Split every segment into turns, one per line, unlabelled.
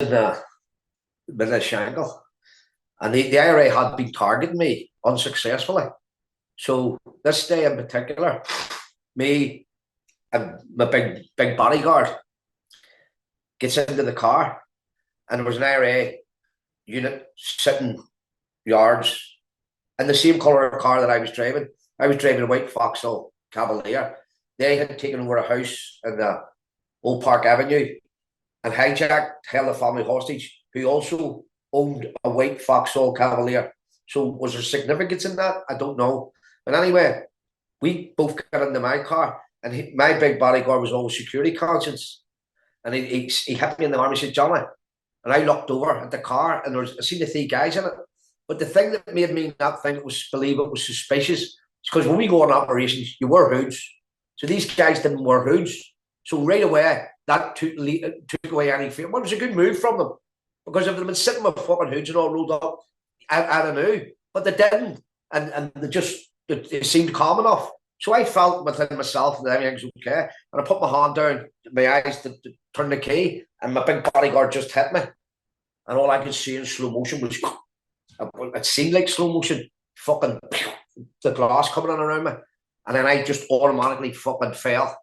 in the middle of Shankill, and the IRA had been targeting me unsuccessfully. So this day in particular, me and my big bodyguard gets into the car, and there was an IRA unit sitting yards in the same colour of car that I was driving. I was driving a white Vauxhall Cavalier. They had taken over a house in the Old Park Avenue and hijacked, held a family hostage who also owned a white Vauxhall Cavalier. So was there significance in that? I don't know. But anyway, we both got into my car, and my big bodyguard was always security conscious. And he hit me in the arm. He said, Johnny. And I looked over at the car, and I seen the three guys in it. But the thing that made me not believe it was suspicious is because when we go on operations, you wear hoods. So these guys didn't wear hoods. So right away, that took away any fear. Well, it was a good move from them, because if they'd been sitting with fucking hoods and all rolled up, I knew. But they didn't. And it seemed calm enough. So I felt within myself that everything's okay. And I put my hand down, my eyes to turn the key, and my big bodyguard just hit me. And all I could see in slow motion was, it seemed like slow motion, fucking the glass coming in around me. And then I just automatically fucking fell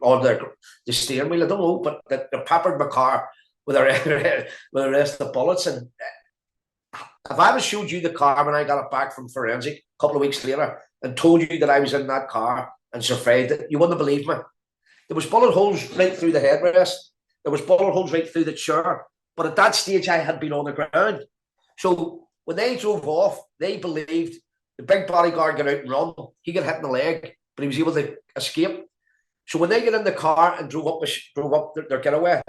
on the steering wheel. I don't know, but they peppered my car with the rest of the bullets. And if I ever showed you the car when I got it back from forensic a couple of weeks later and told you that I was in that car and survived it, you wouldn't believe me. There was bullet holes right through the headrest. There was bullet holes right through the chair. But at that stage, I had been on the ground. So when they drove off, they believed the big bodyguard got out and run. He got hit in the leg, but he was able to escape. So when they get in the car and drove up their getaway,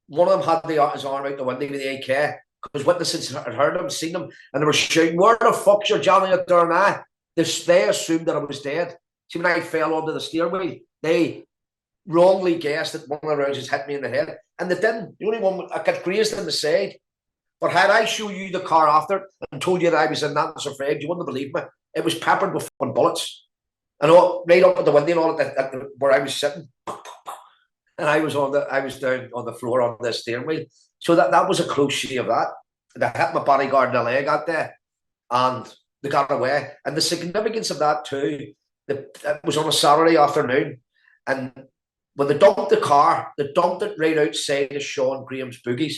one of them had his arm out the window with the AK, because witnesses had heard him, seen him, and they were shouting, "Where the fuck's your Johnny Adair now?" They assumed that I was dead. See, when I fell onto the steering wheel, they wrongly guessed that one of the rounds had hit me in the head, and they didn't. The only one, I got grazed in the side. But had I shown you the car after and told you that I was in that and survived, you wouldn't believe me. It was peppered with fucking bullets, and all right up at the window and all where I was sitting, and I was down on the floor on the steering wheel. So that was a close shave of that. They hit my bodyguard in the leg out there, and they got away. And the significance of that too, it was on a Saturday afternoon, and when they dumped the car, they dumped it right outside of Sean Graham's boogies.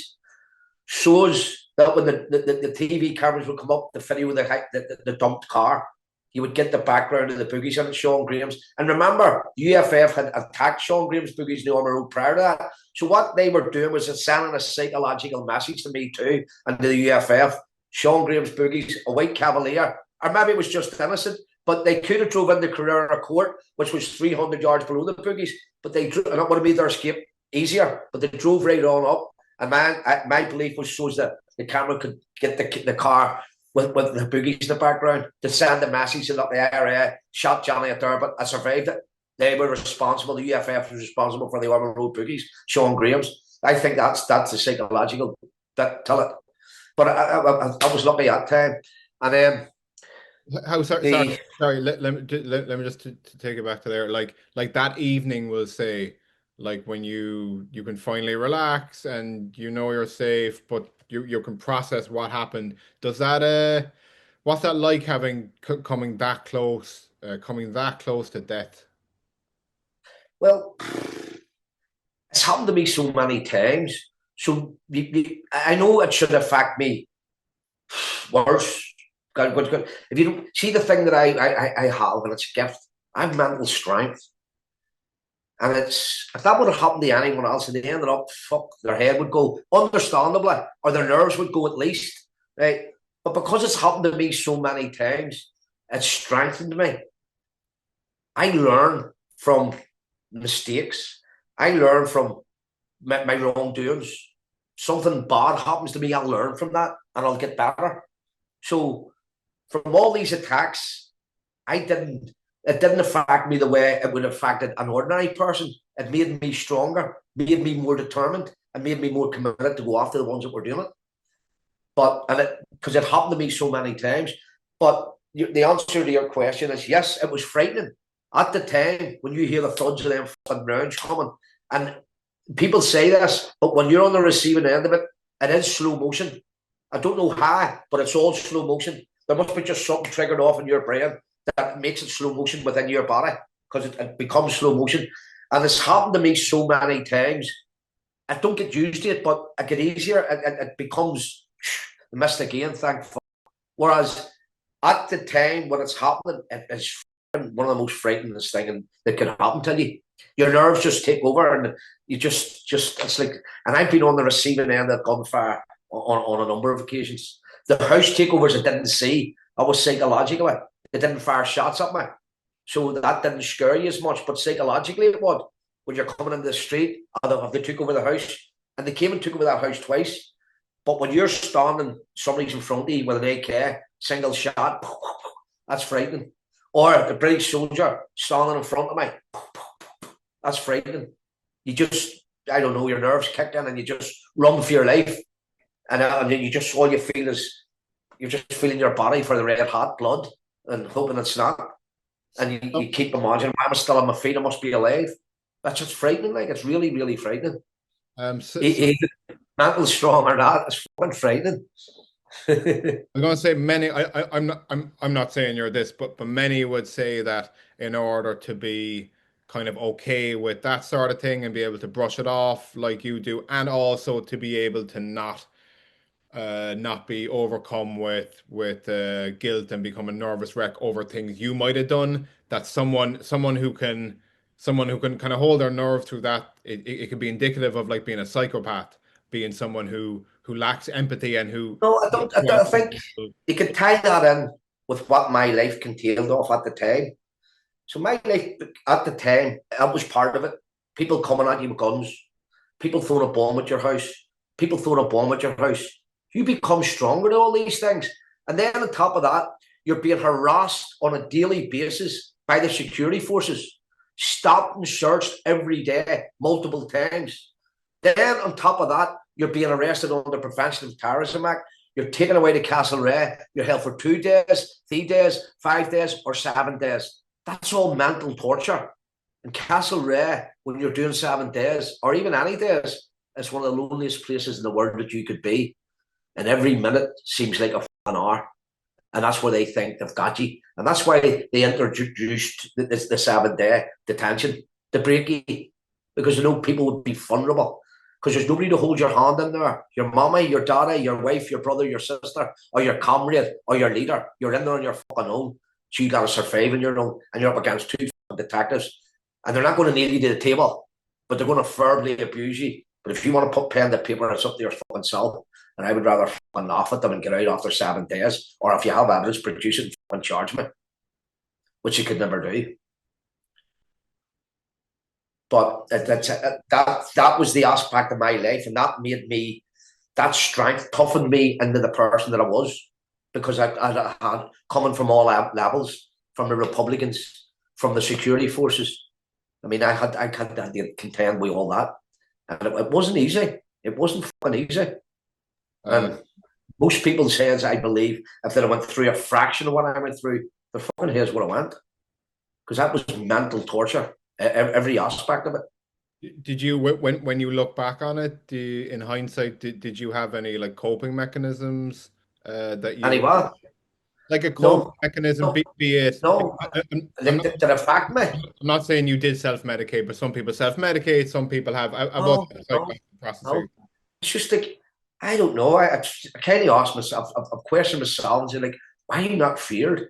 Shows that when the TV cameras would come up, the video of the dumped car, you would get the background of the boogies and Sean Graham's. And remember, UFF had attacked Sean Graham's boogies in the Ormer Road prior to that. So what they were doing was sending a psychological message to me too, and to the UFF. Sean Graham's boogies, a white Cavalier, or maybe it was just innocent, but they could have drove into Carrera Court, which was 300 yards below the boogies, but and it would have made their escape easier, but they drove right on up. And my belief was so that the camera could get the car with the boogies in the background to send the message that the IRA shot Johnny Adair, but I survived it. They were responsible. The UFF was responsible for the Ormer Road boogies, Sean Graham's. I think that's the psychological tell it. But I was lucky that time. And then
sorry. Let me just to take it back to there. Like that evening, we'll say. Like when you can finally relax and you know you're safe, but you can process what happened. Does that what's that like, having coming that close to death?
Well, it's happened to me so many times. So I know it should affect me worse. If you don't see the thing that I have, and it's a gift, I have mental strength. And if that would have happened to anyone else and they ended up, their head would go, understandably, or their nerves would go at least, right? But because it's happened to me so many times, it's strengthened me. I learn from mistakes. I learn from my wrongdoings. Something bad happens to me, I'll learn from that and I'll get better. So from all these attacks, it didn't affect me the way it would have affected an ordinary person. It made me stronger, made me more determined, and made me more committed to go after the ones that were doing it. Because it happened to me so many times. But the answer to your question is yes, it was frightening. At the time, when you hear the thuds of them fucking rounds coming, and people say this, but when you're on the receiving end of it, It is slow motion. I don't know how, but it's all slow motion. There must be just something triggered off in your brain that makes it slow motion within your body, because it becomes slow motion. And it's happened to me so many times. I don't get used to it, but I get easier. It becomes the mist again, thankfully. Whereas at the time when it's happening, it is one of the most frightening things that can happen to you. Your nerves just take over, and you just it's like. And I've been on the receiving end of gunfire on a number of occasions. The house takeovers I didn't see. I was psychologically. They didn't fire shots at me, so that didn't scare you as much. But psychologically, it would. When you're coming into the street, they took over the house, and they came and took over that house twice. But when you're standing, somebody's in front of you with an AK, single shot, that's frightening. Or the British soldier standing in front of me, that's frightening. You just, I don't know, your nerves kick in and you just run for your life. And you just, all you feel is, you're just feeling your body for the red hot blood and hoping it's not. And you keep imagining, why am I still on my feet? I must be alive. That's just frightening. Like, it's really, really frightening. Mental strong or not, it's fucking frightening.
I'm going to say many. I'm not saying you're this, but many would say that in order to be kind of okay with that sort of thing and be able to brush it off like you do, and also to be able to not be overcome with guilt and become a nervous wreck over things you might have done, that someone who can kind of hold their nerve through that, it could be indicative of like being a psychopath, being someone who lacks empathy and who.
No, I don't think you can tie that in with what my life contained of at the time. So my life at the time, that was part of it. People coming at you with guns, people throwing a bomb at your house, people throwing a bomb at your house. You become stronger to all these things. And then on top of that, you're being harassed on a daily basis by the security forces, stopped and searched every day, multiple times. Then on top of that, you're being arrested under Prevention of Terrorism Act. You're taken away to Castlereagh. You're held for 2 days, 3 days, 5 days, or 7 days. That's all mental torture. In Castlereagh, when you're doing 7 days, or even any days, it's one of the loneliest places in the world that you could be. And every minute seems like an hour. And that's where they think they've got you. And that's why they introduced the 7-day detention to break you. Because they know people would be vulnerable. Because there's nobody to hold your hand in there. Your mama, your daddy, your wife, your brother, your sister, or your comrade, or your leader. You're in there on your fucking own. So you got to survive on your own. And you're up against 2 detectives. And they're not going to nail you to the table. But they're going to verbally abuse you. But if you want to put pen to paper, it's up to your fucking self. And I would rather fucking laugh at them and get out after 7 days. Or if you have evidence, produce it and charge me. Which you could never do. But that was the aspect of my life, and that made me, that strength toughened me into the person that I was, because I had coming from all levels, from the Republicans, from the security forces. I mean, I had to contend with all that, and it wasn't easy. It wasn't fucking easy. And most people says, I believe, if they went through a fraction of what I went through, the fucking here's what I went, because that was mental torture. Every aspect of it.
Did you, when you look back on it, in hindsight, did you have any like coping mechanisms that you?
Anyway,
like a coping mechanism, be it.
No, did it affect me?
I'm not saying you did self-medicate, but some people self-medicate. Some people have.
No. It's just like, I don't know. I kind of asked myself, I've questioned myself and said, like, why are you not feared?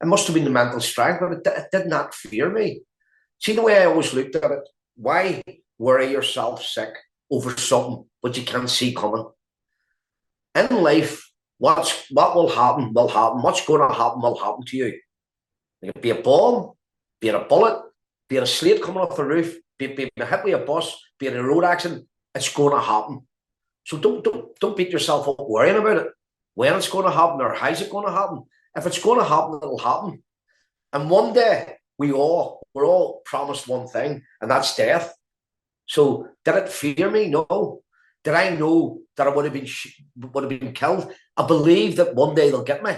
It must have been the mental strength, but it did not fear me. See, the way I always looked at it, why worry yourself sick over something but you can't see coming? In life, what will happen will happen. What's going to happen will happen to you. It could be a bomb, be it a bullet, be it a slate coming off the roof, be it hit with a bus, be it a road accident. It's going to happen. So don't beat yourself up worrying about it. When it's going to happen or how's it going to happen. If it's going to happen, it'll happen. And one day, we're all promised one thing, and that's death. So did it fear me? No. Did I know that I would have been killed? I believe that one day they'll get me.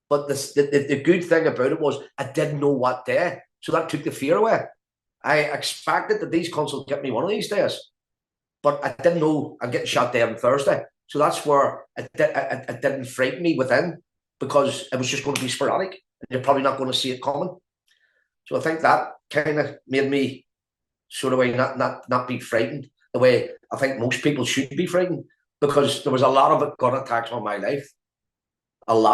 But the good thing about it was I didn't know what day. So that took the fear away. I expected that these cunts will get me one of these days. but I didn't know I'm getting shot dead on Thursday. So that's where it didn't frighten me within, because it was just going to be sporadic and you're probably not going to see it coming. So I think that kind of made me sort of way not be frightened the way I think most people should be frightened, because there was a lot of gun attacks on my life. A lot.